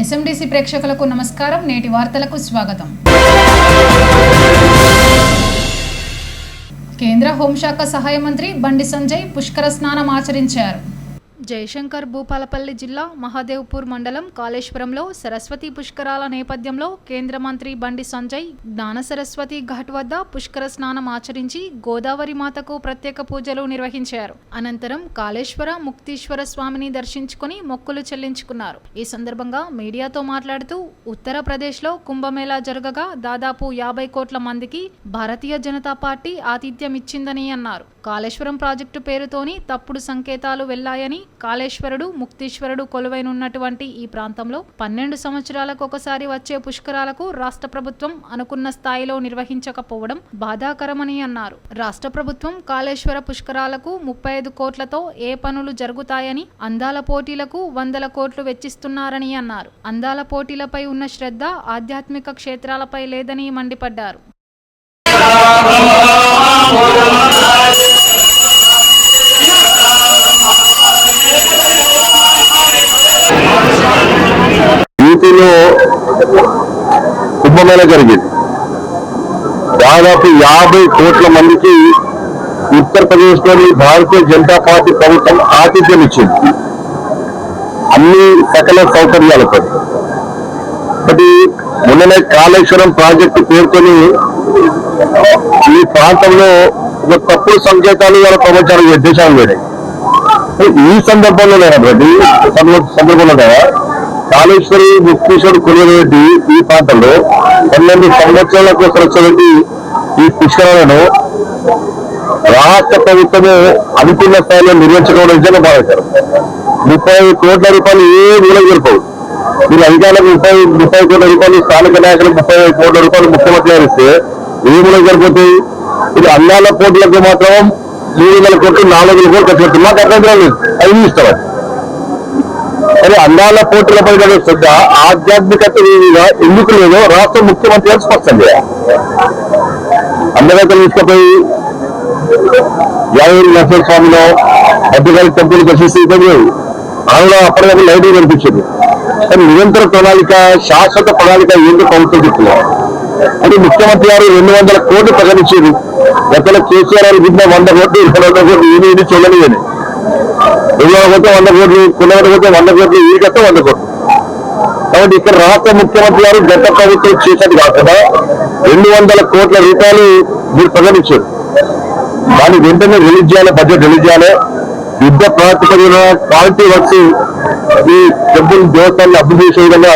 SMDC ప్రేక్షకులకు నమస్కారం. నేటి వార్తలకు స్వాగతం. కేంద్ర హోంశాఖ సహాయ మంత్రి బండి సంజయ్ పుష్కర స్నానం ఆచరించారు. జయశంకర్ భూపాలపల్లి జిల్లా మహాదేవ్పూర్ మండలం కాళేశ్వరంలో సరస్వతి పుష్కరాల నేపథ్యంలో కేంద్ర మంత్రి బండి సంజయ్ జ్ఞాన సరస్వతి ఘాట్ వద్ద పుష్కర స్నానం ఆచరించి గోదావరి మాతకు ప్రత్యేక పూజలు నిర్వహించారు. అనంతరం కాళేశ్వర ముక్తీశ్వర స్వామిని దర్శించుకుని మొక్కులు చెల్లించుకున్నారు. ఈ సందర్భంగా మీడియాతో మాట్లాడుతూ ఉత్తరప్రదేశ్లో కుంభమేళా జరగగా దాదాపు 50 కోట్ల మందికి భారతీయ జనతా పార్టీ ఆతిథ్యం ఇచ్చిందని అన్నారు. కాళేశ్వరం ప్రాజెక్టు పేరుతోని తప్పుడు సంకేతాలు వెళ్లాయని, కాళేశ్వరుడు ముక్తీశ్వరుడు కొలువైనున్నటువంటి ఈ ప్రాంతంలో 12 సంవత్సరాలకు ఒకసారి వచ్చే పుష్కరాలకు రాష్ట్ర ప్రభుత్వం అనుకున్న స్థాయిలో నిర్వహించకపోవడం బాధాకరమని అన్నారు. రాష్ట్ర ప్రభుత్వం కాళేశ్వర పుష్కరాలకు 35 కోట్లతో ఏ పనులు జరుగుతాయని, అందాల పోటీలకు 100 కోట్లు వెచ్చిస్తున్నారని అన్నారు. అందాల పోటీలపై ఉన్న శ్రద్ధ ఆధ్యాత్మిక క్షేత్రాలపై లేదని మండిపడ్డారు. యూపీలో కుంభమేళా జరిగింది. దాదాపు 50 కోట్ల మందికి ఉత్తరప్రదేశ్లోని భారతీయ జనతా పార్టీ ప్రభుత్వం ఆతిథ్యం ఇచ్చింది, అన్ని సకల సౌకర్యాలతో. ఒకటి మొన్ననే కాళేశ్వరం ప్రాజెక్టు పేర్కొని ఈ ప్రాంతంలో ఒక తప్పుడు సంకేతాలు వాళ్ళ ప్రచారం దేశాలు వేడాయి. ఈ సందర్భంలో కాళేశ్వరి ముక్తీశ్వరుడు కొలువైనటువంటి ఈ ప్రాంతంలో 12 సంవత్సరాలకు వచ్చేటువంటి ఈ పుష్కరాలను రాష్ట్ర ప్రభుత్వము అనుకున్న స్థాయిలో నిర్వహించడం నిజంగా బాధాకరం. 30 కోట్ల రూపాయలు ఏ మూల జరిపోవు. మీరు అధికారులకు 30 కోట్ల రూపాయలు, స్థానిక నాయకులకు 30 కోట్ల రూపాయలు ముఖ్యమంత్రి గారు ఇస్తే ఏ మూల జరిపోతాయి? ఇది అందాల పోటీలకు మాత్రం 300 కోట్లు 400 కోట్లు ఖర్చు పెడుతుంది. మాకు అర్థం లేదు, అవి ఇస్తాం. కానీ అందాల పోటీలపై శ్రద్ధ ఆధ్యాత్మికత ఎందుకు లేదో రాష్ట్ర ముఖ్యమంత్రి గారు స్పష్టం చేయాలి. అందరికీ తీసుకుపోయి యాదగిరి నరసింహ స్వామిలో అడ్డగారి టెంపుల్ దర్శిస్తే ఇబ్బంది లేదు. ఆమెలో అప్పటికప్పుడు లైటింగ్ కనిపించింది. కానీ నిరంతర ప్రణాళిక, శాశ్వత ప్రణాళిక ఏంటో ప్రభుత్వం చెప్తున్నారు. అంటే ముఖ్యమంత్రి గారు 200 కోట్లు ప్రకటించారు. గతంలో కేసీఆర్ గారు గిట్టిన 100 కోట్లు 200 కోట్లు ఇది చూడని 200 కోట్లు 100 కోట్లు, 100 కోట్లు 100 కోట్లు, ఈ గత 100 కోట్లు. కాబట్టి ఇక్కడ రాష్ట్ర ముఖ్యమంత్రి గారు గత ప్రభుత్వం చేసేది కాకుండా 200 కోట్ల రూపాయలు మీరు ప్రకటించారు. దాన్ని వెంటనే రిలీజ్ చేయాలి, బడ్జెట్ రిలీజ్ చేయాలి. యుద్ధ ప్రాతిపదికన క్వాలిటీ వర్క్స్ ఈ టెంపుల్ దేవస్థానాన్ని అభివృద్ధి చేసే విధంగా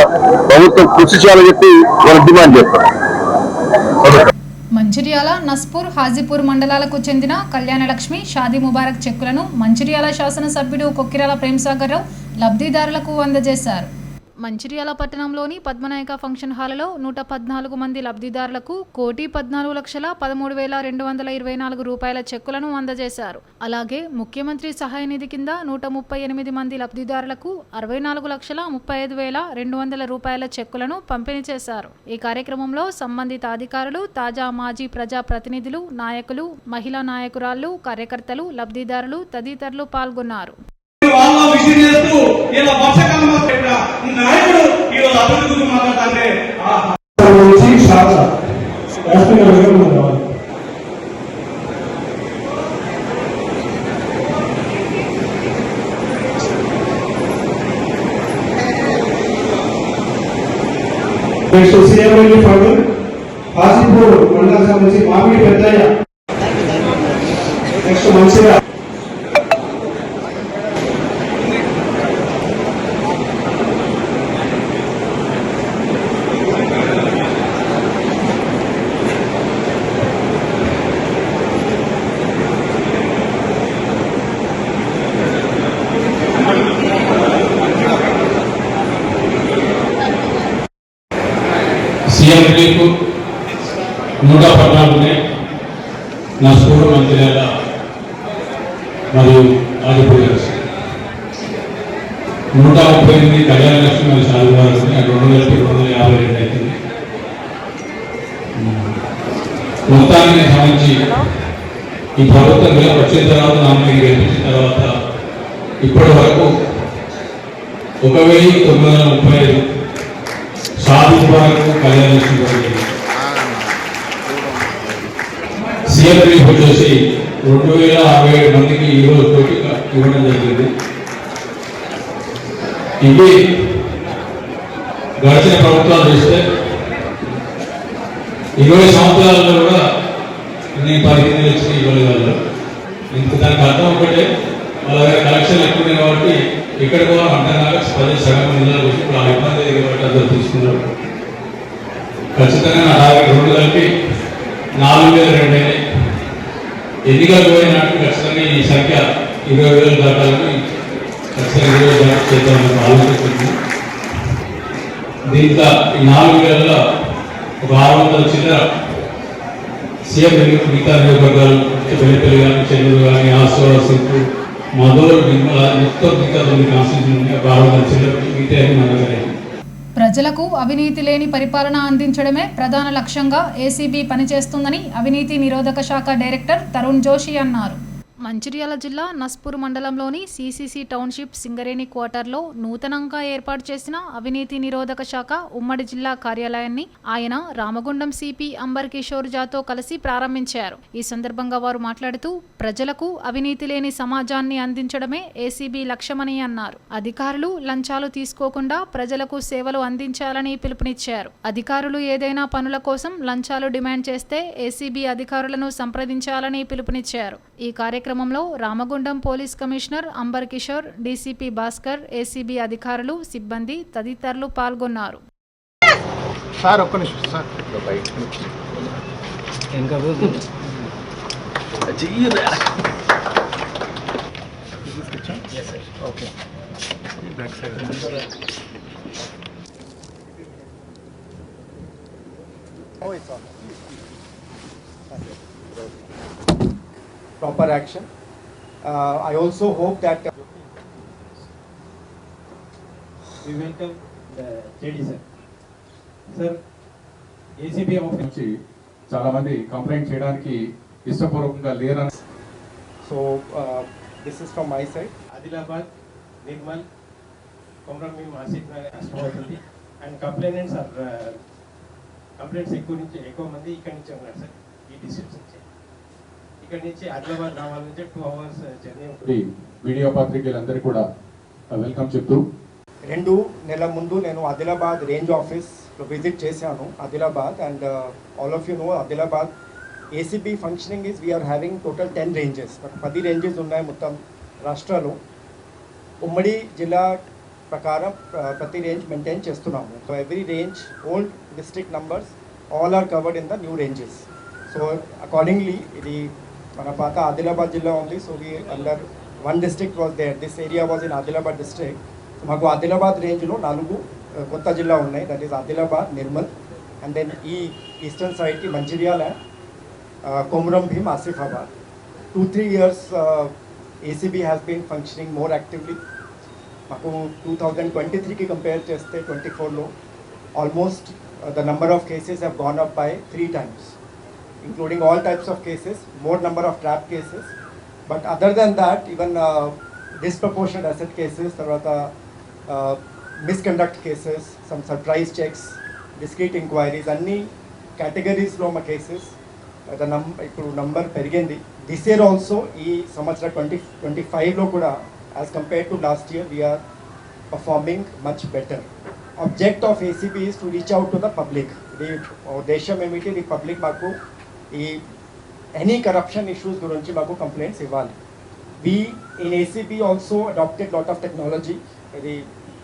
ప్రభుత్వం కృషి చేయాలని చెప్పి వాళ్ళు డిమాండ్ చేస్తారు. మంచిర్యాల, నస్పూర్, హాజీపూర్ మండలాలకు చెందిన కళ్యాణలక్ష్మి, షాదీ ముబారక్ చెక్కులను మంచిర్యాల శాసనసభ్యుడు కొక్కిరాల ప్రేమ్సాగర్ రావు లబ్ధిదారులకు అందజేశారు. మంచిర్యాల పట్టణంలోని పద్మనాయక ఫంక్షన్ హాల్లో 114 మంది లబ్ధిదారులకు 1,14,13,224 రూపాయల చెక్కులను అందజేశారు. అలాగే ముఖ్యమంత్రి సహాయ నిధి కింద 138 మంది లబ్ధిదారులకు 64,35,200 రూపాయల చెక్కులను పంపిణీ చేశారు. ఈ కార్యక్రమంలో సంబంధిత అధికారులు, తాజా మాజీ ప్రజా ప్రతినిధులు, నాయకులు, మహిళా నాయకురాళ్లు, కార్యకర్తలు, లబ్ధిదారులు తదితరులు పాల్గొన్నారు. హాజీపూర్ మండలం సంబంధించి మామిడి పెద్దయ్య, నెక్స్ట్ మంచిగా సీఎం రిలీఫ్ 114 నస్పూర్, మంచిర్యాల మరియు హాజీపూర్ 138 కళ్యాణలక్ష్మి మరియు షాదీ ముబారక్ 2,252 అవుతుంది. మొత్తానికి సంబంధించి ఈ ప్రభుత్వం వచ్చిన తర్వాత నామినీ గెలిపించిన తర్వాత ఇప్పటి వరకు 1,935 షాది ముబారక్ కళ్యాణ లక్ష్మి గారికి సీఎం రిలీఫ్ వచ్చేసి 2067 మందికి ఈరోజు తోటి ఇవ్వడం జరిగింది. ఇది గడిచిన ప్రభుత్వాలు చూస్తే 20 సంవత్సరాలలో కూడా నేను 15 వచ్చి ఇవ్వలేదు. ఇంత దానికి అర్థం ఒకటే, వాళ్ళ దగ్గర కలెక్షన్ ఎక్కువ ఉన్నాయి కాబట్టి ఇక్కడ కూడా అంతగా 10 సగం నిధులు వచ్చి ఇప్పుడు ఆ ఇబ్బంది కాబట్టి అందరూ తీసుకున్నారు. ఖచ్చితంగా నా దగ్గర 2 కలిపి 4,200 ఎన్నికలు పోయినట్టు ఖచ్చితంగా ఈ సంఖ్య 20,000 దాటాలని ఖచ్చితంగా 20,000 చేద్దామని ఆలోచిస్తుంది. దీంట్లో ఈ 4,000లో ఒక 600 చిల్లర సీఎం మిగతా నియోజకవర్గాలు పెళ్లిపల్లి కానీ, చెన్నూరు కానీ, ఆసోడ, సింపు, మధుర, నిర్మల మొత్తం మిగతా 9 కాన్స్టిట్యూషన్ ఉన్నాయి. 600 చిల్లర మిగతా మన దగ్గర. ప్రజలకు అవినీతి లేని పరిపాలన అందించడమే ప్రధాన లక్ష్యంగా ఏసీబీ పనిచేస్తుందని అవినీతి నిరోధక శాఖ డైరెక్టర్ తరుణ్ జోషి అన్నారు. మంచిర్యాల జిల్లా నస్పూర్ మండలంలోని సిసిసి టౌన్షిప్ సింగరేణి క్వార్టర్లో నూతనంగా ఏర్పాటు చేసిన అవినీతి నిరోధక శాఖ ఉమ్మడి జిల్లా కార్యాలయాన్ని ఆయన రామగుండం సిపి అంబర్ కిషోర్ జాతో కలిసి ప్రారంభించారు. ఈ సందర్భంగా వారు మాట్లాడుతూ ప్రజలకు అవినీతి లేని సమాజాన్ని అందించడమే ఏసీబీ లక్ష్యమని అన్నారు. అధికారులు లంచాలు తీసుకోకుండా ప్రజలకు సేవలు అందించాలని పిలుపునిచ్చారు. అధికారులు ఏదైనా పనుల కోసం లంచాలు డిమాండ్ చేస్తే ఏసీబీ అధికారులను సంప్రదించాలని పిలుపునిచ్చారు. ఈ కార్యక్రమంలో Ramagundam police commissioner Amber Kishore, DCP Bhaskar, ACB అధికారులు, సిబ్బంది తదితరులు పాల్గొన్నారు. Proper action. I also hope that We welcome the JD sir. Sir, ACB office నుంచి చాలా మంది కంప్లైంట్ చేయడానికి ఇష్టపూర్వకంగా లేరని. so this is from my side. Adilabad, Nirmal, Komram Asif Asmawati, and complainants are complaints ఎక్కువ మంది ఇక్కడ నుంచి ఉన్నారు సార్. ఈ డిస్ట్రిక్ట్ నుంచి ఇక్కడ నుంచి ఆదిలాబాద్ రావాలంటే 2 hours జర్నీ ఉంటుంది. వీడియో పత్రికలందరికీ కూడా వెల్కమ్ చెప్తూ 2 నెలల ముందు నేను ఆదిలాబాద్ రేంజ్ ఆఫీస్ విజిట్ చేశాను Adilabad. And all of you know Adilabad ACB functioning is we are having total 10 ranges. 10 ranges ఉన్నాయి మొత్తం రాష్ట్రాలు. ఉమ్మడి జిల్లా ప్రకారం ప్రతి రేంజ్ మెయింటైన్ చేస్తున్నాము. So every range old district numbers all are covered in the new ranges. So accordingly ఇది మన పాత ఆదిలాబాద్ జిల్లా ఉంది. So we under 1 district was there. This area was in Adilabad district. మాకు ఆదిలాబాద్ రేంజ్లో 4 కొత్త జిల్లా ఉన్నాయి. That is Adilabad, Nirmal, and then ఈ ఈస్టర్న్ సైడ్కి Mancherial, Komaram Bheem, Asifabad. 2-3 years ACB has been functioning more actively. మాకు 2023కి కంపేర్ చేస్తే 24లో almost the number of cases have gone up by 3 times, including all types of cases, more number of trap cases. But other than that, even disproportionate asset cases, misconduct cases, some surprise checks, discrete inquiries, అన్ని కేటగిరీస్లో మా cases ఇప్పుడు number పెరిగింది. This year also ఈ సంవత్సరం 2025లో కూడా as compare to last year we are performing much better. Object of ACB is to reach out to the public. ఇది ఉద్దేశం ఏమిటి, ఈ పబ్లిక్ మాకు ఈ ఎనీ కరప్షన్ ఇష్యూస్ గురించి మాకు కంప్లైంట్స్ ఇవ్వాలి. We in ACB also adapted lot of technology. ఇది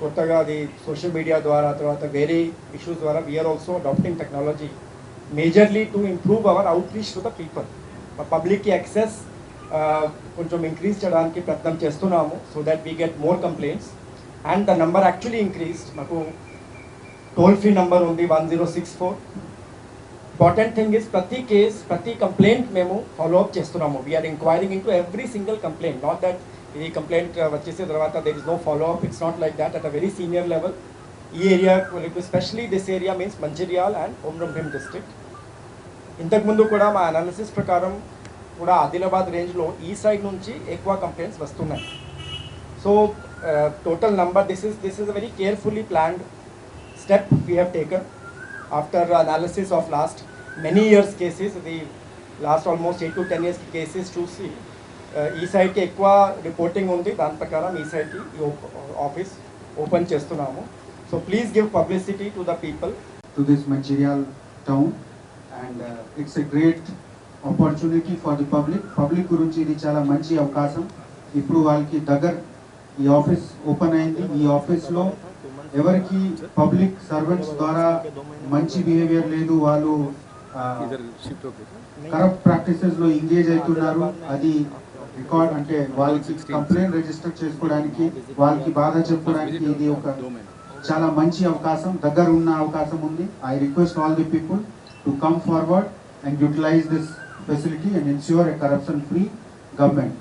కొత్తగా అది సోషల్ మీడియా ద్వారా తర్వాత వేరే ఇష్యూస్ ద్వారా we are also adapting technology majorly to improve our out reach to the people. పబ్లిక్కి యాక్సెస్ కొంచెం ఇంక్రీజ్ చేయడానికి ప్రయత్నం చేస్తున్నాము. So that we get more complaints and the number actually increased. మాకు టోల్ ఫ్రీ నంబర్ ఉంది 1064. ఇంపార్టెంట్ థింగ్ ఇస్ ప్రతి case ప్రతి complaint మేము ఫాలోఅప్ చేస్తున్నాము. We are enquiring into every single complaint. Not that ఇది కంప్లైంట్ వచ్చేసిన తర్వాత there is no follow up. It's not like that. At a very senior level ఈ area especially this area means Mancherial and Komaram Bheem district. ఇంతకుముందు కూడా మా analysis ప్రకారం కూడా ఆదిలాబాద్ రేంజ్లో ఈ సైడ్ నుంచి ఎక్కువ కంప్లైంట్స్ వస్తున్నాయి. So total number this is a very carefully planned step we have taken after analysis of last many years cases, the last almost 8 to 10 years cases to see ఈ సైడ్కి ఎక్కువ రిపోర్టింగ్ ఉంది, దాని ప్రకారం ఈ సైడ్కి ఈ ఆఫీస్ ఓపెన్ చేస్తున్నాము. So please give publicity to the people to this Mancherial town, and it's a great opportunity for the public గురించి ఇది చాలా మంచి అవకాశం. ఇప్పుడు వాళ్ళకి దగ్గర ఈ ఆఫీస్ ఓపెన్ అయింది. ఈ ఆఫీస్లో ఎవరికి పబ్లిక్ సర్వెంట్స్ ద్వారా మంచి బిహేవియర్ లేదు, వాళ్ళు కరప్ట్ ప్రాక్టీసెస్లో ఎంగేజ్ అవుతున్నారు, అది రికార్డ్ అంటే వాళ్ళకి కంప్లైంట్ రిజిస్టర్ చేసుకోవడానికి, వాళ్ళకి బాధ చెప్పుకోవడానికి ఇది ఒక చాలా మంచి అవకాశం, దగ్గర ఉన్న అవకాశం ఉంది. I request all the people to come forward and utilize this facility and ensure a corruption free government.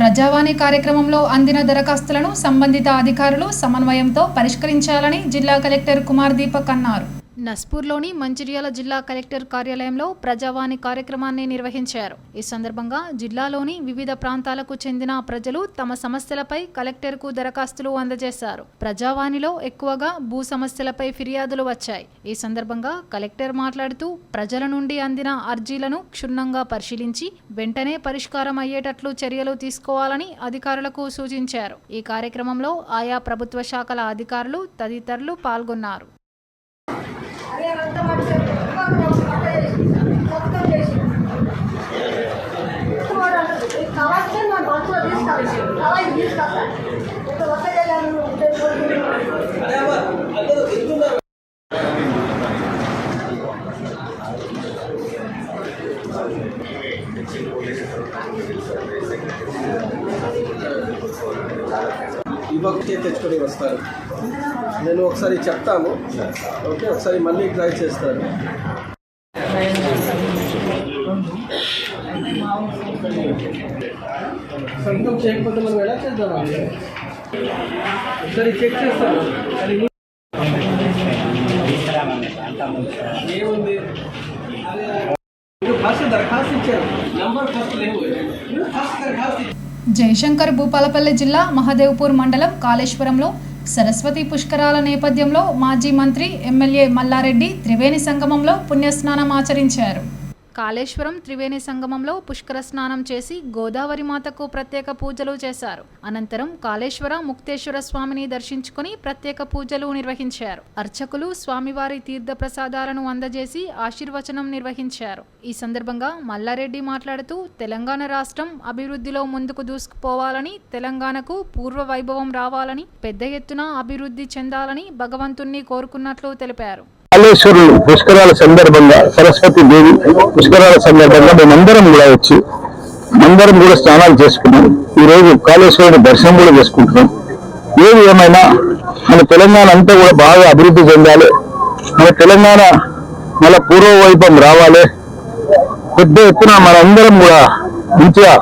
Prajavani కార్యక్రమంలో అందిన దరఖాస్తులను సంబంధిత అధికారులు సమన్వయంతో పరిష్కరించాలని జిల్లా కలెక్టర్ కుమార్ దీపక్ అన్నారు. నస్పూర్లోని మంచిర్యాల జిల్లా కలెక్టర్ కార్యాలయంలో ప్రజావాణి కార్యక్రమాన్ని నిర్వహించారు. ఈ సందర్భంగా జిల్లాలోని వివిధ ప్రాంతాలకు చెందిన ప్రజలు తమ సమస్యలపై కలెక్టర్కు దరఖాస్తులు అందజేశారు. ప్రజావాణిలో ఎక్కువగా భూ సమస్యలపై ఫిర్యాదులు వచ్చాయి. ఈ సందర్భంగా కలెక్టర్ మాట్లాడుతూ ప్రజల నుండి అందిన అర్జీలను క్షుణ్ణంగా పరిశీలించి వెంటనే పరిష్కారం అయ్యేటట్లు చర్యలు తీసుకోవాలని అధికారులకు సూచించారు. ఈ కార్యక్రమంలో ఆయా ప్రభుత్వ శాఖల అధికారులు తదితరులు పాల్గొన్నారు. ఇవ్వకే తెచ్చుకొని వస్తారు. నేను ఒకసారి చెప్తాను, ఓకే, ఒకసారి మళ్ళీ ట్రై చేస్తాను. సంతం చేయకపోతే మనం ఎలా చేద్దామండి? ఒకసారి చెక్ చేస్తాను. ఏముంది ఫస్ట్ దరఖాస్తు ఇచ్చారు, నంబర్ ఫస్ట్ లేవు, ఫస్ట్ దరఖాస్తు. జయశంకర్ భూపాలపల్లి జిల్లా మహదేవ్పూర్ మండలం కాళేశ్వరంలో సరస్వతి పుష్కరాల నేపథ్యంలో మాజీ మంత్రి ఎమ్మెల్యే మల్లారెడ్డి త్రివేణి సంగమంలో పుణ్యస్నానం ఆచరించారు. కాళేశ్వరం త్రివేణి సంగమంలో పుష్కర స్నానం చేసి గోదావరి మాతకు ప్రత్యేక పూజలు చేశారు. అనంతరం కాళేశ్వర ముక్తేశ్వర స్వామిని దర్శించుకుని ప్రత్యేక పూజలు నిర్వహించారు. అర్చకులు స్వామివారి తీర్థ ప్రసాదాలను అందజేసి ఆశీర్వచనం నిర్వహించారు. ఈ సందర్భంగా మల్లారెడ్డి మాట్లాడుతూ తెలంగాణ రాష్ట్రం అభివృద్ధిలో ముందుకు దూసుకుపోవాలని, తెలంగాణకు పూర్వ వైభవం రావాలని, పెద్ద ఎత్తున అభివృద్ధి చెందాలని భగవంతుణ్ణి కోరుకున్నట్లు తెలిపారు. కాళేశ్వరులు పుష్కరాల సందర్భంగా, సరస్వతి దేవి పుష్కరాల సందర్భంగా మేమందరం కూడా వచ్చి అందరం కూడా స్నానాలు చేసుకున్నాం. ఈ రోజు కాళేశ్వరుని దర్శనం కూడా చేసుకుంటున్నాం. ఏది ఏమైనా మన తెలంగాణ అంతా కూడా బాగా అభివృద్ధి చెందాలి, మన తెలంగాణ మళ్ళా పూర్వ వైభవం రావాలి, పెద్ద ఎత్తున మనందరం కూడా మంచిగా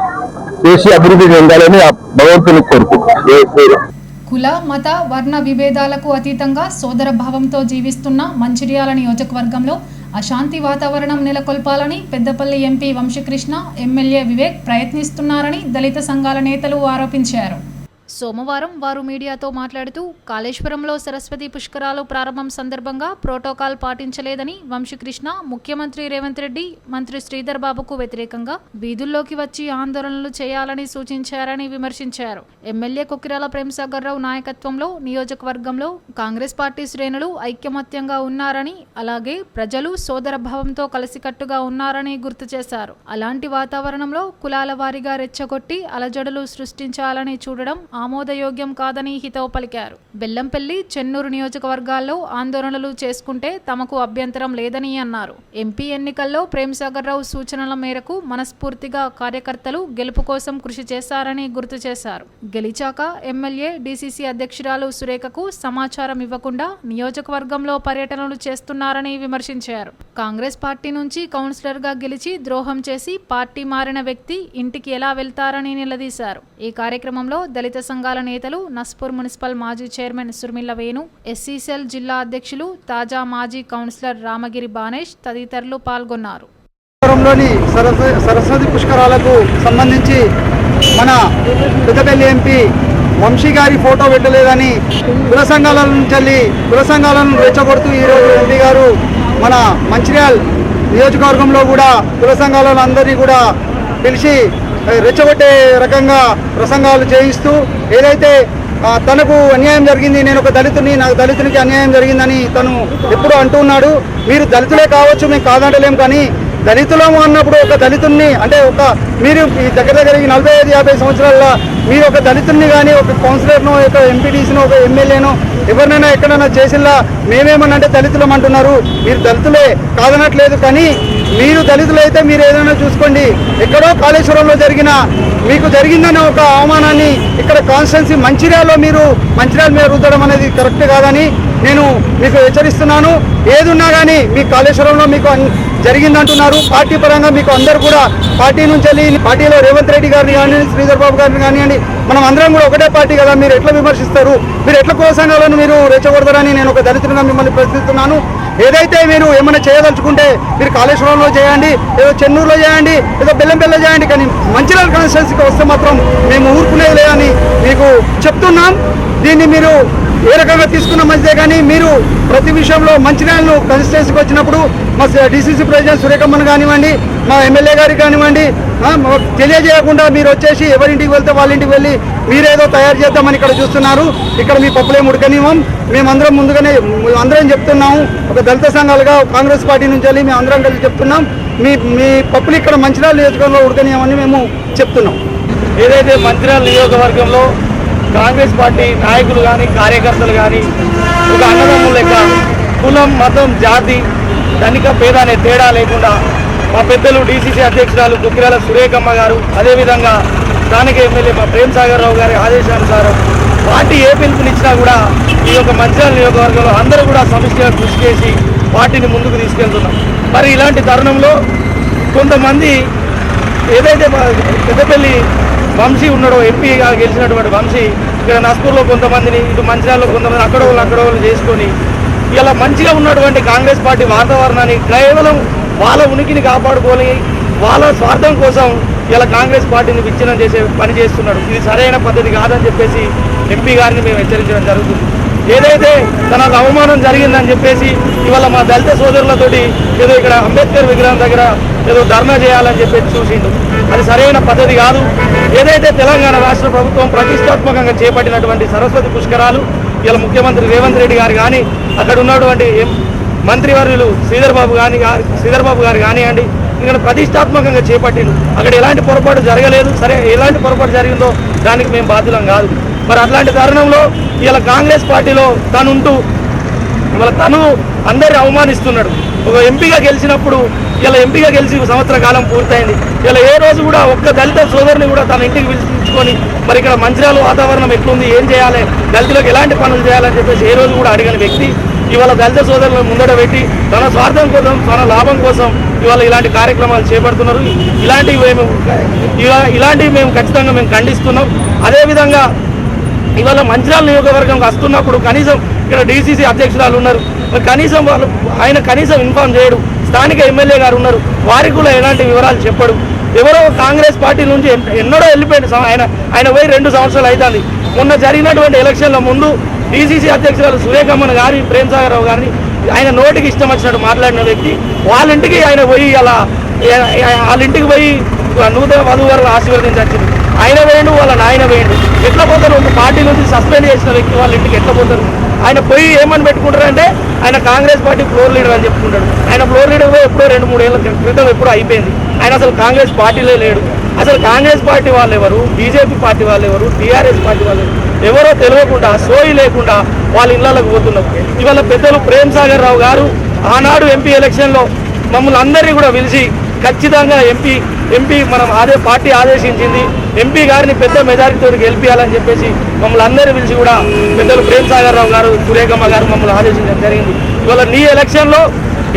చేసి అభివృద్ధి చెందాలని ఆ భగవంతుని కోరుకుంటున్నాం. కుల, మత, వర్ణ విభేదాలకు అతీతంగా సోదర భావంతో జీవిస్తున్న మంచిర్యాల నియోజకవర్గంలో అశాంతి వాతావరణం నెలకొల్పాలని పెద్దపల్లి ఎంపీ వంశీకృష్ణ, ఎమ్మెల్యే వివేక్ ప్రయత్నిస్తున్నారని దళిత సంఘాల నేతలు ఆరోపించారు. సోమవారం వారు మీడియాతో మాట్లాడుతూ కాళేశ్వరంలో సరస్వతి పుష్కరాలు ప్రారంభం సందర్భంగా ప్రోటోకాల్ పాటించలేదని వంశీకృష్ణ ముఖ్యమంత్రి రేవంత్ రెడ్డి, మంత్రి శ్రీధర్ బాబుకు వ్యతిరేకంగా వీధుల్లోకి వచ్చి ఆందోళనలు చేయాలని సూచించారని విమర్శించారు. ఎమ్మెల్యే కొక్కిరాల ప్రేమ్సాగర్ రావు నాయకత్వంలో నియోజకవర్గంలో కాంగ్రెస్ పార్టీ శ్రేణులు ఐకమత్యంగా ఉన్నారని, అలాగే ప్రజలు సోదర భావంతో కలిసికట్టుగా ఉన్నారని గుర్తు చేశారు. అలాంటి వాతావరణంలో కులాల వారీగా రెచ్చగొట్టి అలజడులు సృష్టించాలని చూడడం ఆమోదయోగ్యం కాదని హితవు పలికారు. బెల్లంపల్లి, చెన్నూరు నియోజకవర్గాల్లో ఆందోళనలు చేసుకుంటే తమకు అభ్యంతరం లేదని అన్నారు. ఎంపీ ఎన్నికల్లో ప్రేమ్సాగర్ రావు సూచనల మేరకు మనస్ఫూర్తిగా కార్యకర్తలు గెలుపు కోసం కృషి చేశారని గుర్తు చేశారు. గెలిచాక ఎమ్మెల్యే, డీసీసీ అధ్యక్షురాలు సురేఖకు సమాచారం ఇవ్వకుండా నియోజకవర్గంలో పర్యటనలు చేస్తున్నారని విమర్శించారు. కాంగ్రెస్ పార్టీ నుంచి కౌన్సిలర్గా గెలిచి ద్రోహం చేసి పార్టీ మారిన వ్యక్తి ఇంటికి ఎలా వెళ్తారని నిలదీశారు. ఈ కార్యక్రమంలో దళిత సంఘాల నేతలు, నస్పూర్ మున్సిపల్ మాజీ చైర్మన్ సుర్మిల్ల వేణు, ఎస్సీసెల్ జిల్లా అధ్యక్షులు, తాజా మాజీ కౌన్సిలర్ రామగిరి బానేష్ తదితరులు పాల్గొన్నారు. సరస్వతి పుష్కరాలకు సంబంధించి మన పెద్దపల్లి ఎంపీ వంశీ గారి ఫోటో పెట్టలేదని కుల సంఘాల నుంచి కుల సంఘాలను రెచ్చగొడుతూ ఈరోజు ఎంపీ గారు మన మంచిర్యాల నియోజకవర్గంలో కూడా కుల సంఘాలను అందరినీ కూడా పిలిచి రెచ్చగొట్టే రకంగా ప్రసంగాలు చేయిస్తూ ఏదైతే తనకు అన్యాయం జరిగింది, నేను ఒక దళితుని, నాకు దళితునికి అన్యాయం జరిగిందని తను ఎప్పుడూ అంటున్నాడు. మీరు దళితులే కావచ్చు, మేము కాదంటలేం, కానీ దళితులము అన్నప్పుడు ఒక దళితుడిని అంటే మీరు ఈ దగ్గర 45-50 సంవత్సరాల్లో మీరు ఒక దళితుడిని కానీ ఒక కౌన్సిలర్నో ఒక ఎంపీటీసీనో ఒక ఎమ్మెల్యేనో ఎవరినైనా ఎక్కడైనా చేసిల్లా మేమేమనంటే దళితులం అంటున్నారు. మీరు దళితులే కాదనట్లేదు, కానీ మీరు దళితులు అయితే మీరు ఏదైనా చూసుకోండి. ఎక్కడో కాళేశ్వరంలో మీకు జరిగిందనే ఒక అవమానాన్ని ఇక్కడ కాన్స్టిట్యున్సీ మంచిర్యాలలో మంచిర్యాల మీద రుద్దడం అనేది కరెక్ట్ కాదని నేను మీకు హెచ్చరిస్తున్నాను. ఏదున్నా కానీ మీ కాళేశ్వరంలో మీకు జరిగిందంటున్నారు. పార్టీ పరంగా మీకు అందరూ కూడా పార్టీ నుంచి వెళ్ళి పార్టీలో రేవంత్ రెడ్డి గారిని కానివ్వండి, శ్రీధర్ బాబు గారిని కానివ్వండి, మనం అందరం కూడా ఒకటే పార్టీ కదా, మీరు ఎట్లా విమర్శిస్తారు, మీరు ఎట్లా కుల సంఘాలను మీరు రెచ్చగొడతారని నేను ఒక దళితుడిగా మిమ్మల్ని ప్రశ్నిస్తున్నాను. ఏదైతే మీరు ఏమైనా చేయదలుచుకుంటే మీరు కాళేశ్వరంలో చేయండి, ఏదో చెన్నూరులో చేయండి, ఏదో బెల్లంపల్లిలో చేయండి, కానీ మంచిర్యాల కాన్స్టిట్యున్సీకి వస్తే మాత్రం మేము ఊరుకునేది లేదని మీకు చెప్తున్నాం. దీన్ని మీరు ఏ రకంగా తీసుకున్న మంచిదే, కానీ మీరు ప్రతి విషయంలో మంచిర్యాలను కాన్స్టిట్యున్సీకి వచ్చినప్పుడు మా డీసీసీ ప్రెసిడెంట్ సురేఖమ్మను కానివ్వండి, మా ఎమ్మెల్యే గారికి కానివ్వండి, తెలియజేయకుండా మీరు వచ్చేసి ఎవరింటికి వెళ్తే వాళ్ళ ఇంటికి వెళ్ళి మీరేదో తయారు చేద్దామని ఇక్కడ చూస్తున్నారు. ఇక్కడ మీ పప్పులే ఉడకనివ్వం. మేమందరం ముందుగానే అందరం చెప్తున్నాము, ఒక దళిత సంఘాలుగా కాంగ్రెస్ పార్టీ నుంచి వెళ్ళి మేము అందరం కలిసి చెప్తున్నాం, మీ పప్పులు ఇక్కడ మంచిర్యాల నియోజకవర్గంలో ఉడకనివ్వమని మేము చెప్తున్నాం. ఏదైతే మంచిర్యాల నియోజకవర్గంలో కాంగ్రెస్ పార్టీ నాయకులు కానీ కార్యకర్తలు కానీ ఒక అన్నదమ్ముల లెక్క కులం, మతం, జాతి, ధనిక, పేద అనే తేడా లేకుండా మా పెద్దలు డీసీసీ అధ్యక్షురాలు దుక్కిరాల సురేఖమ్మ గారు, అదేవిధంగా స్థానిక ఎమ్మెల్యే మా ప్రేమ్ సాగర్ రావు గారి ఆదేశానుసారం పార్టీ ఏ పిలుపునిచ్చినా కూడా ఈ యొక్క మంచిర్యాల నియోజకవర్గంలో అందరూ కూడా సమిష్టిగా కృషి చేసి పార్టీని ముందుకు తీసుకెళ్తున్నాం. మరి ఇలాంటి తరుణంలో కొంతమంది ఏదైతే పెద్దపల్లి వంశీ ఉన్నాడో, ఎంపీగా గెలిచినటువంటి వంశీ ఇక్కడ నస్పూర్లో కొంతమందిని, ఇటు మంచిర్యాలలో కొంతమంది అక్కడోళ్ళు చేసుకొని ఇలా మంచిగా ఉన్నటువంటి కాంగ్రెస్ పార్టీ వాతావరణాన్ని కేవలం వాళ్ళ ఉనికిని కాపాడుకోని వాళ్ళ స్వార్థం కోసం ఇలా కాంగ్రెస్ పార్టీని విచ్ఛిన్నం చేసే పని చేస్తున్నాడు. ఇది సరైన పద్ధతి కాదని చెప్పేసి ఎంపీ గారిని మేము హెచ్చరించడం జరుగుతుంది. ఏదైతే తనకు అవమానం జరిగిందని చెప్పేసి ఇవాళ మా దళిత సోదరులతోటి ఏదో ఇక్కడ అంబేద్కర్ విగ్రహం దగ్గర ఏదో ధర్నా చేయాలని చెప్పేసి చూసిండు. అది సరైన పద్ధతి కాదు. ఏదైతే తెలంగాణ రాష్ట్ర ప్రభుత్వం ప్రతిష్టాత్మకంగా చేపట్టినటువంటి సరస్వతి పుష్కరాలు ఇలా ముఖ్యమంత్రి రేవంత్ రెడ్డి గారు కానీ అక్కడ ఉన్నటువంటి మంత్రివర్యులు శ్రీధర్ బాబు గారు కానివ్వండి, ఇక్కడ ప్రతిష్టాత్మకంగా చేపట్టిండు. అక్కడ ఎలాంటి పొరపాటు జరగలేదు. సరే, ఎలాంటి పొరపాటు జరిగిందో దానికి మేము బాధ్యులం కాదు. మరి అట్లాంటి తరుణంలో ఇలా కాంగ్రెస్ పార్టీలో తను అందరిని అవమానిస్తున్నాడు. ఒక ఎంపీగా గెలిచినప్పుడు ఇలా ఎంపీగా గెలిచి సంవత్సర కాలం పూర్తయింది. ఇలా ఏ రోజు కూడా ఒక్క దళిత సోదరుని కూడా తన ఇంటికి పిలిపించుకొని మరి ఇక్కడ మంచిర్యాల వాతావరణం ఎట్లుంది, ఏం చేయాలి, దళితులకు ఎలాంటి పనులు చేయాలని చెప్పేసి ఏ రోజు కూడా అడిగిన వ్యక్తి ఇవాళ దళిత సోదరులను ముందట పెట్టి తన స్వార్థం కోసం, తన లాభం కోసం ఇవాళ ఇలాంటి కార్యక్రమాలు చేపడుతున్నారు. ఇలాంటివి మేము ఖచ్చితంగా ఖండిస్తున్నాం. అదేవిధంగా ఇవాళ మంచిర్యాల నియోజకవర్గంకి వస్తున్నప్పుడు కనీసం ఇక్కడ డీసీసీ అధ్యక్షురాలు ఉన్నారు, మరి కనీసం ఆయన ఇన్ఫార్మ్ చేయడు. స్థానిక ఎమ్మెల్యే గారు ఉన్నారు, వారికి కూడా ఎలాంటి వివరాలు చెప్పడు. ఎవరో కాంగ్రెస్ పార్టీ నుంచి ఎన్నడో వెళ్ళిపోయింది. ఆయన పోయి 2 సంవత్సరాలు అవుతుంది. మొన్న జరిగినటువంటి ఎలక్షన్ల ముందు డీసీసీ అధ్యక్షురాలు సురేఖమ్మను గారిని, ప్రేమ్ సాగర్ రావు గారిని ఆయన నోటికి ఇష్టం వచ్చినట్టు మాట్లాడిన వ్యక్తి వాళ్ళ ఇంటికి ఆయన పోయి వాళ్ళ ఇంటికి పోయి నూతన వధువులను ఆశీర్వదించచ్చింది. ఆయన వేయండు, వాళ్ళ నాయన వేయండు. ఎట్లా పోతారు? ఒక పార్టీ నుంచి సస్పెండ్ చేసిన వ్యక్తి వాళ్ళ ఇంటికి ఎట్లా పోతారు? ఆయన పోయి ఏమని పెట్టుకుంటారంటే ఆయన కాంగ్రెస్ పార్టీ ఫ్లోర్ లీడర్ అని చెప్పుకుంటాడు. ఆయన ఫ్లోర్ లీడర్ ఎప్పుడో 2-3 ఏళ్ళ క్రితం ఎప్పుడో అయిపోయింది. ఆయన అసలు కాంగ్రెస్ పార్టీలో లేడు. అసలు కాంగ్రెస్ పార్టీ వాళ్ళు ఎవరు, బీజేపీ పార్టీ వాళ్ళు ఎవరు, టీఆర్ఎస్ పార్టీ వాళ్ళు ఎవరో తెలియకుండా, సోయి లేకుండా వాళ్ళ ఇళ్లకు పోతున్నారు. ఇవాళ పెద్దలు ప్రేమ్ సాగర్ రావు గారు ఆనాడు ఎంపీ ఎలక్షన్లో మమ్మల్ని అందరినీ కూడా పిలిచి ఖచ్చితంగా ఎంపీ మనం పార్టీ ఆదేశించింది, ఎంపీ గారిని పెద్ద మెజారిటీతో గెలిపించాలని చెప్పేసి మమ్మల్ని అందరినీ పిలిచి కూడా పెద్దలు ప్రేమ్ సాగర్ రావు గారు, సురేఖమ్మ గారు మమ్మల్ని ఆదేశించడం జరిగింది. ఇవాళ నీ ఎలక్షన్లో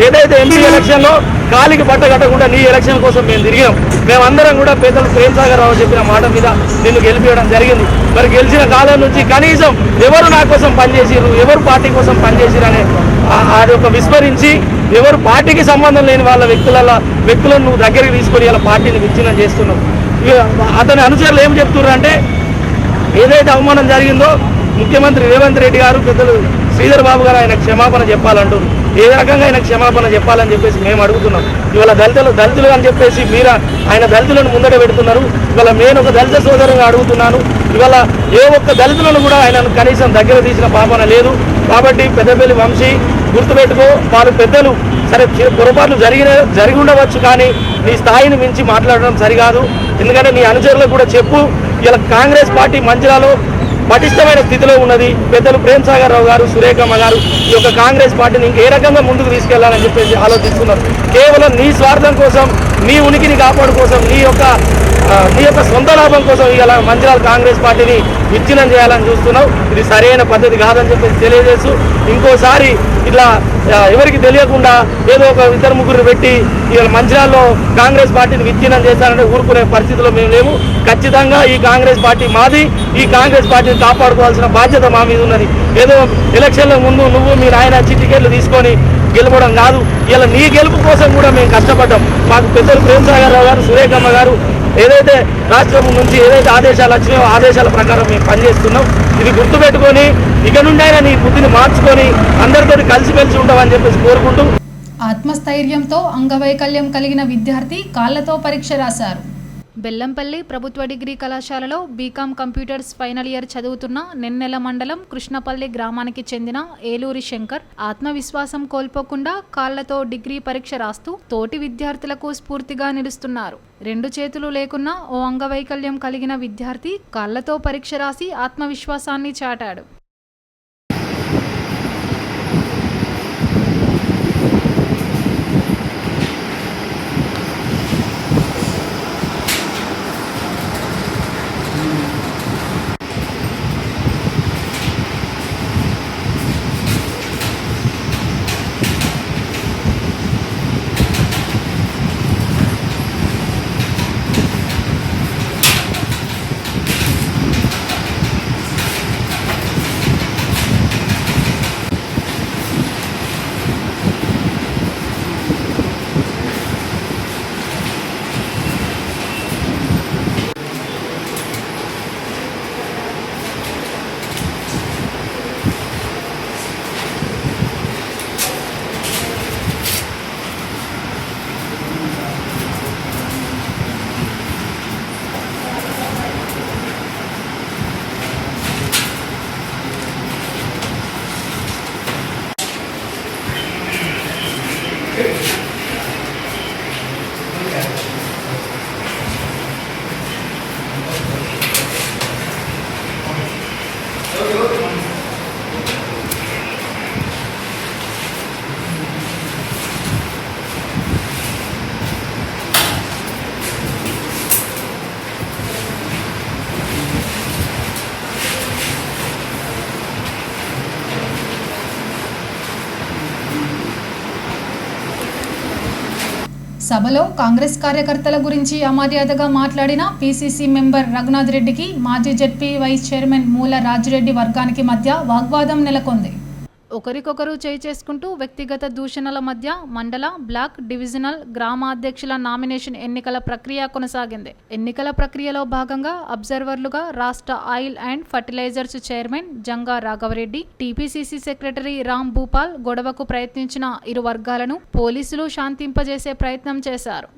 ఏదైతే ఎంపీ ఎలక్షన్లో కాలికి బట్ట కట్టకుండా నీ ఎలక్షన్ కోసం మేము తిరిగాం. మేమందరం కూడా పెద్దలు ప్రేమ్ సాగర్ రావు చెప్పిన మాట మీద నిన్ను గెలిపించడం జరిగింది. మరి గెలిచిన కాలం నుంచి కనీసం ఎవరు నా కోసం పనిచేసిరు, ఎవరు పార్టీ కోసం పనిచేసిరు అనే అది ఒక విస్మరించి ఎవరు పార్టీకి సంబంధం లేని వాళ్ళ వ్యక్తులను నువ్వు దగ్గరికి తీసుకొని ఇలా పార్టీని విచ్ఛిన్నం చేస్తున్నావు. అతని అనుచరులు ఏం చెప్తున్నారు అంటే ఏదైతే అవమానం జరిగిందో ముఖ్యమంత్రి రేవంత్ రెడ్డి గారు, పెద్దలు శ్రీధర్ బాబు గారు ఆయన క్షమాపణ చెప్పాలంటారు. ఏ రకంగా ఆయన క్షమాపణ చెప్పాలని చెప్పేసి మేము అడుగుతున్నాం. ఇవాళ దళితులు అని చెప్పేసి మీరు ఆయన దళితులను ముందట పెడుతున్నారు. ఇవాళ నేను ఒక దళిత సోదరుగా అడుగుతున్నాను. ఇవాళ ఏ ఒక్క దళితులను కూడా ఆయన కనీసం దగ్గర తీసిన పాపన లేదు. కాబట్టి పెద్దపల్లి వంశీ గుర్తుపెట్టుకో, వారు పెద్దలు సరే పొరపాట్లు జరిగి ఉండవచ్చు, కానీ నీ స్థాయిని మించి మాట్లాడడం సరికాదు. ఎందుకంటే నీ అనుచరులకు కూడా చెప్పు, ఇలా కాంగ్రెస్ పార్టీ మంచిరాలో పటిష్టమైన స్థితిలో ఉన్నది. పెద్దలు ప్రేమ్ సాగర్ రావు గారు, సురేఖమ్మ గారు ఈ యొక్క కాంగ్రెస్ పార్టీని ఇంకే రకంగా ముందుకు తీసుకెళ్లాలని చెప్పేసి ఆలోచిస్తున్నారు. కేవలం నీ స్వార్థం కోసం, నీ ఉనికిని కాపాడు కోసం, నీ యొక్క సొంత లాభం కోసం ఇలా మంచిర్యాల కాంగ్రెస్ పార్టీని విచ్ఛిన్నం చేయాలని చూస్తున్నావు. ఇది సరైన పద్ధతి కాదని చెప్పేసి తెలియజేస్తూ, ఇంకోసారి ఇట్లా ఎవరికి తెలియకుండా ఏదో ఒక ఇద్దరు ముగ్గురు పెట్టి ఇలా మంచిర్యాలలో కాంగ్రెస్ పార్టీని విచ్ఛిన్నం చేశారంటే ఊరుకునే పరిస్థితిలో మేము లేము. ఖచ్చితంగా ఈ కాంగ్రెస్ పార్టీ మాది. ఈ కాంగ్రెస్ పార్టీని కాపాడుకోవాల్సిన బాధ్యత మా మీద ఉన్నది. ఏదో ఎలక్షన్ల ముందు నువ్వు మీ నాయన టికెట్లు తీసుకొని గెలవడం కాదు. ఇలా నీ గెలుపు కోసం కూడా మేము కష్టపడ్డాం. మాకు పెద్దలు ప్రేమ్ సాగర్ రావు గారు, సురేఖమ్మ గారు ఏదైతే రాష్ట్రం నుంచి ఏదైతే ఆదేశాలు వచ్చినాయో ఆదేశాల ప్రకారం మేము పనిచేస్తున్నాం. ఇది గుర్తుపెట్టుకొని ఇక నుండి అయినా నీ బుద్ధిని మార్చుకొని అందరితో కలిసిమెలిసి ఉంటామని చెప్పేసి కోరుకుంటూ, ఆత్మస్థైర్యంతో అంగవైకల్యం కలిగిన విద్యార్థి కాళ్లతో పరీక్ష రాశారు. బెల్లంపల్లి ప్రభుత్వ డిగ్రీ కళాశాలలో బీకాం కంప్యూటర్స్ ఫైనల్ ఇయర్ చదువుతున్న నెన్నెల మండలం కృష్ణపల్లి గ్రామానికి చెందిన ఏలూరి శంకర్ ఆత్మవిశ్వాసం కోల్పోకుండా కాళ్లతో డిగ్రీ పరీక్ష రాస్తూ తోటి విద్యార్థులకు స్ఫూర్తిగా నిలుస్తున్నారు. 2 చేతులు లేకున్నా ఓ అంగవైకల్యం కలిగిన విద్యార్థి కాళ్లతో పరీక్ష రాసి ఆత్మవిశ్వాసాన్ని చాటాడు. సభలో కాంగ్రెస్ కార్యకర్తల గురించి అమర్యాదగా మాట్లాడిన పీసీసీ మెంబర్ రఘునాథ్ రెడ్డికి మాజీ జెడ్పీ వైస్ చైర్మన్ మూల రాజిరెడ్డి వర్గానికి మధ్య వాగ్వాదం నెలకొంది. ఒకరికొకరు చేసుకుంటూ వ్యక్తిగత దూషణల మధ్య మండల, బ్లాక్, డివిజనల్, గ్రామ అధ్యక్షుల నామినేషన్ ఎన్నికల ప్రక్రియ కొనసాగింది. ఎన్నికల ప్రక్రియలో భాగంగా అబ్జర్వర్లుగా రాష్ట్ర oil and fertilisers chairman Janga Raghavareddy, TPCC secretary Ram Bhupal గొడవకు ప్రయత్నించిన ఇరు వర్గాలను పోలీసులు శాంతింపజేసే ప్రయత్నం చేశారు.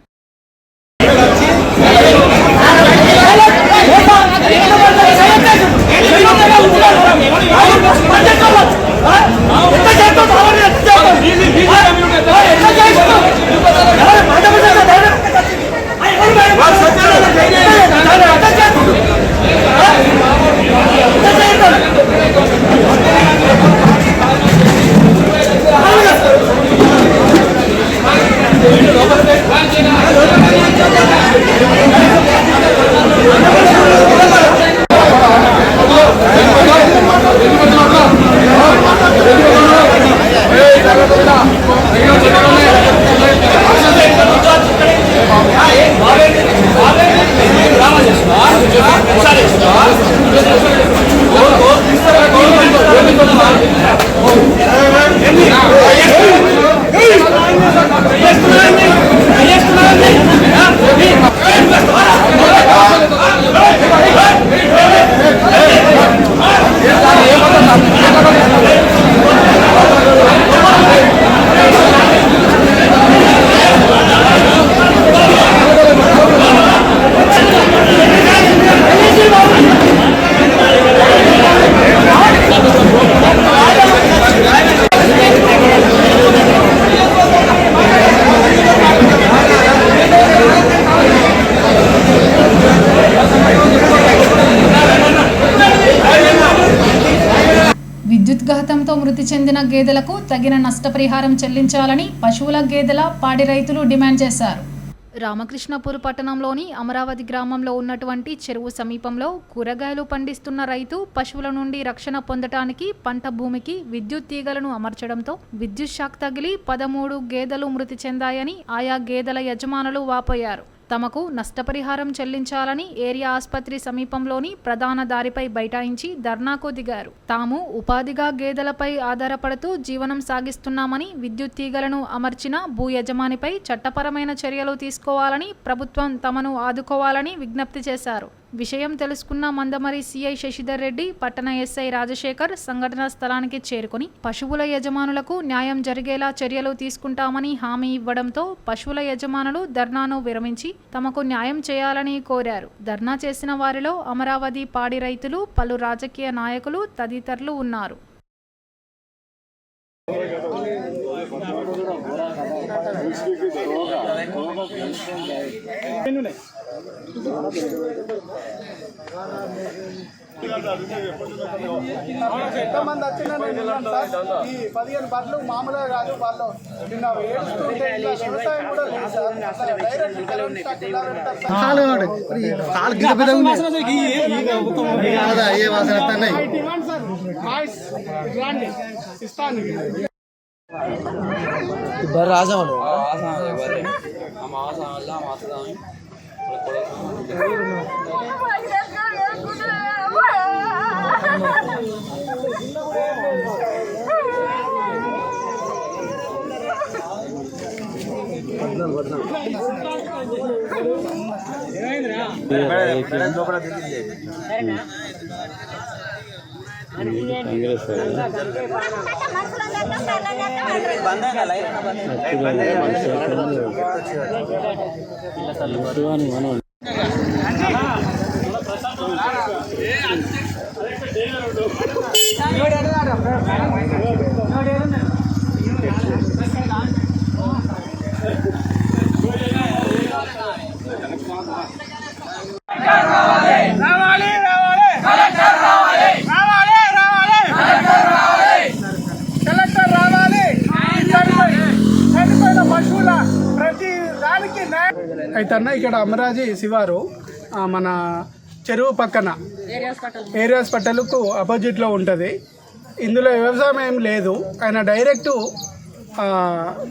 మృతి చెందిన గేదెలకు తగిన నష్టపరిహారం చెల్లించాలని పశువుల గేదెల పాడి రైతులు డిమాండ్ చేశారు. రామకృష్ణపూర్ పట్టణంలోని అమరావతి గ్రామంలో ఉన్నటువంటి చెరువు సమీపంలో కూరగాయలు పండిస్తున్న రైతు పశువుల నుండి రక్షణ పొందటానికి పంట భూమికి విద్యుత్ తీగలను అమర్చడంతో విద్యుత్ షాక్ తగిలి 13 గేదెలు మృతి చెందాయని ఆయా గేదెల యజమానులు వాపోయారు. తమకు నష్టపరిహారం చెల్లించాలని ఏరియా ఆసుపత్రి సమీపంలోని ప్రధాన దారిపై బైఠాయించి ధర్నాకు దిగారు. తాము ఉపాధిగా గేదెలపై ఆధారపడుతూ జీవనం సాగిస్తున్నామని విద్యుత్ తీగలను అమర్చిన భూ యజమానిపై చట్టపరమైన చర్యలు తీసుకోవాలని ప్రభుత్వం తమను ఆదుకోవాలని విజ్ఞప్తి చేశారు. విషయం తెలుసుకున్న మందమరి సిఐ శశిధర్ రెడ్డి, పట్టణ ఎస్ఐ రాజశేఖర్ సంఘటనా స్థలానికి చేరుకుని పశువుల యజమానులకు న్యాయం జరిగేలా చర్యలు తీసుకుంటామని హామీ ఇవ్వడంతో పశువుల యజమానులు ధర్నాను విరమించి తమకు న్యాయం చేయాలని కోరారు. ధర్నా చేసిన వారిలో అమరావతి పాడి రైతులు, పలు రాజకీయ నాయకులు తదితరులు ఉన్నారు. ఎంతమంది వచ్చినా ఈ 15 బర్రెలు మామూలుగా కాదు. వాళ్ళు నిన్న ఏడుస్తుంటే వ్యవసాయం కూడా లేదు sir. Direct demand sir voice ఇట్లాంటి ఇస్తాను. అయితే అన్న ఇక్కడ అమరాజీ శివారు మన చెరువు పక్కన ఏరియా హాస్పిటల్కు అపోజిట్లో ఉంటుంది. ఇందులో వ్యవసాయం ఏం లేదు. ఆయన డైరెక్టు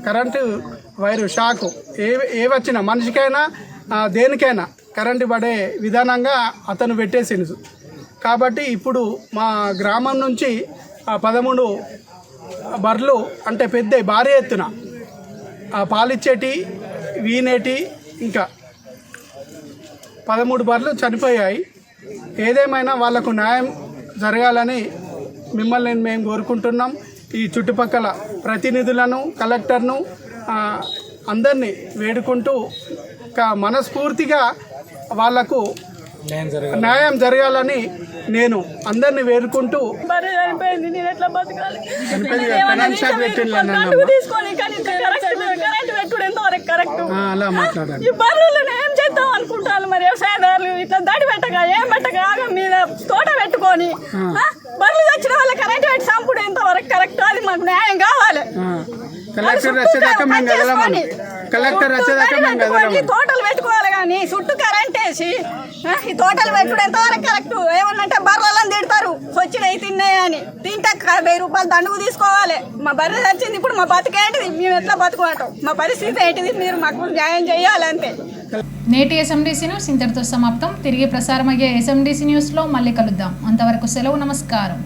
కరెంటు వైరు షాకు ఏ వచ్చినా మనిషికైనా దేనికైనా కరెంటు పడే విధానంగా అతను పెట్టేసిండు. కాబట్టి ఇప్పుడు మా గ్రామం నుంచి 13 బర్రెలు అంటే పెద్ద భారీ ఎత్తున పాలిచ్చేటి వీనేటి ఇంకా 13 బర్రెలు చనిపోయాయి. ఏదేమైనా వాళ్లకు న్యాయం జరగాలని మిమ్మల్ని మేము కోరుకుంటున్నాం. ఈ చుట్టుపక్కల ప్రతినిధులను, కలెక్టర్ను అందరినీ వేడుకుంటూ మనస్ఫూర్తిగా వాళ్లకు న్యాయం జరగాలని నేను అందరినీ వేడుకుంటూ అలా మాట్లాడాలి. అనుకుంటాను మరి వ్యవసాయదారులు ఇట్లా దాడి పెట్టగా ఏం పెట్టగా మీద తోట పెట్టుకొని బర్రెలు వచ్చిన వాళ్ళ కరెంట్ పెట్టి చంపుడు ఎంతవరకు కరెక్ట్? అది మాకు న్యాయం కావాలి. తోటలు పెట్టుకోవాలి కానీ చుట్టూ కరెంట్ వేసి ఈ తోటలు పెట్టుడు ఎంతవరకు కరెక్ట్? ఏమన్నంటే బర్రెలను తిడతారు, వచ్చినాయి తిన్నాయని. తింటే 1000 రూపాయలు దండుగు తీసుకోవాలి. మా బర్రె వచ్చింది, ఇప్పుడు మా బతికేంటిది, మేము ఎట్లా బతుకుంటాం? మా పరిస్థితి ఏంటిది? మీరు మాకు న్యాయం చేయాలి అంతే. నేటి ఎస్ఎండిసి న్యూస్ ఇంతటితో సమాప్తం. తిరిగి ప్రసారమయ్యే ఎస్ఎండిసి న్యూస్లో మళ్ళీ కలుద్దాం. అంతవరకు సెలవు. నమస్కారం.